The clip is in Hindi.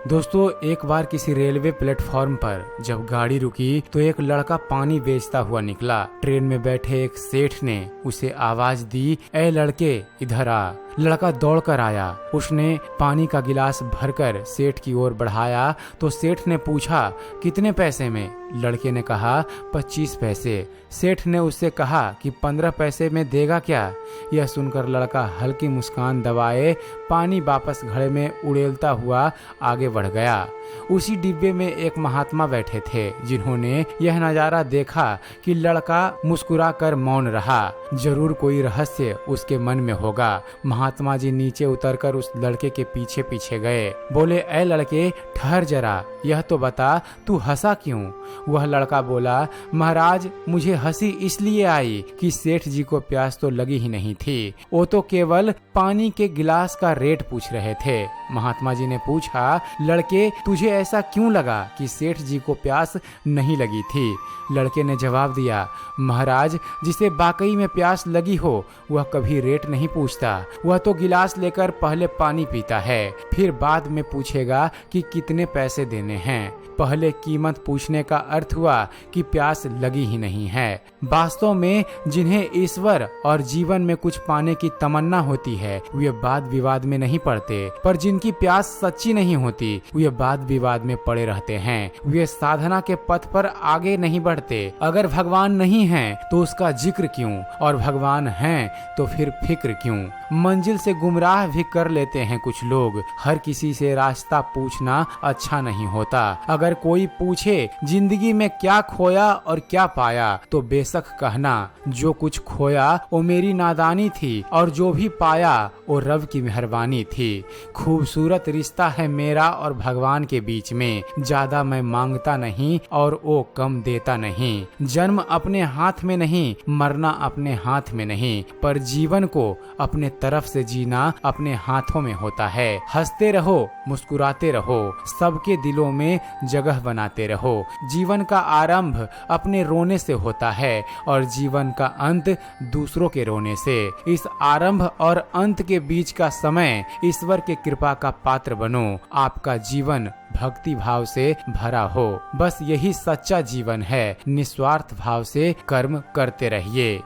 दोस्तों, एक बार किसी रेलवे प्लेटफॉर्म पर जब गाड़ी रुकी तो एक लड़का पानी बेचता हुआ निकला। ट्रेन में बैठे एक सेठ ने उसे आवाज दी, ए लड़के इधर आ। लड़का दौड़कर आया। उसने पानी का गिलास भरकर सेठ की ओर बढ़ाया तो सेठ ने पूछा, कितने पैसे में? लड़के ने कहा, 25 पैसे। सेठ ने उससे कहा कि 15 पैसे में देगा क्या? यह सुनकर लड़का हल्की मुस्कान दबाए पानी वापस घड़े में उड़ेलता हुआ आगे बढ़ गया। उसी डिब्बे में एक महात्मा बैठे थे जिन्होंने यह नजारा देखा कि लड़का मुस्कुरा कर मौन रहा। जरूर कोई रहस्य उसके मन में होगा। महात्मा जी नीचे उतरकर उस लड़के के पीछे पीछे गए। बोले, ए लड़के ठहर जरा, यह तो बता तू हंसा क्यों? वह लड़का बोला, महाराज मुझे हंसी इसलिए आई कि सेठ जी को प्यास तो लगी ही नहीं थी, वो तो केवल पानी के गिलास का रेट पूछ रहे थे। महात्मा जी ने पूछा, लड़के तुझे ऐसा क्यों लगा कि सेठ जी को प्यास नहीं लगी थी? लड़के ने जवाब दिया, महाराज जिसे वाकई में प्यास लगी हो वह कभी रेट नहीं पूछता। वह तो गिलास लेकर पहले पानी पीता है, फिर बाद में पूछेगा कि कितने पैसे देने हैं। पहले कीमत पूछने का अर्थ हुआ कि प्यास लगी ही नहीं है। वास्तव में जिन्हें ईश्वर और जीवन में कुछ पाने की तमन्ना होती है वे वाद विवाद में नहीं पड़ते, पर जिनकी प्यास सच्ची नहीं होती वे वाद विवाद में पड़े रहते हैं। वे साधना के पथ पर आगे नहीं बढ़ते। अगर भगवान नहीं है तो उसका जिक्र क्यों, और भगवान हैं तो फिर फिक्र क्यों? मंजिल से गुमराह भी कर लेते हैं कुछ लोग। हर किसी से रास्ता पूछना अच्छा नहीं होता। अगर कोई पूछे जिंदगी में क्या खोया और क्या पाया तो बेशक कहना, जो कुछ खोया वो मेरी नादानी थी और जो भी पाया वो रब की मेहरबानी थी। खूबसूरत रिश्ता है मेरा और भगवान के बीच में। ज्यादा मैं मांगता नहीं और वो कम देता नहीं। जन्म अपने हाथ में नहीं, मरना अपने हाथ में नहीं, पर जीवन को अपने तरफ से जीना अपने हाथों में होता है। हंसते रहो, मुस्कुराते रहो, सबके दिलों में जगह बनाते रहो। जीवन का आरंभ अपने रोने से होता है और जीवन का अंत दूसरों के रोने से। इस आरंभ और अंत के बीच का समय ईश्वर के कृपा का पात्र बनो। आपका जीवन भक्ति भाव से भरा हो। बस यही सच्चा जीवन है। निस्वार्थ भाव से कर्म करते रहिए।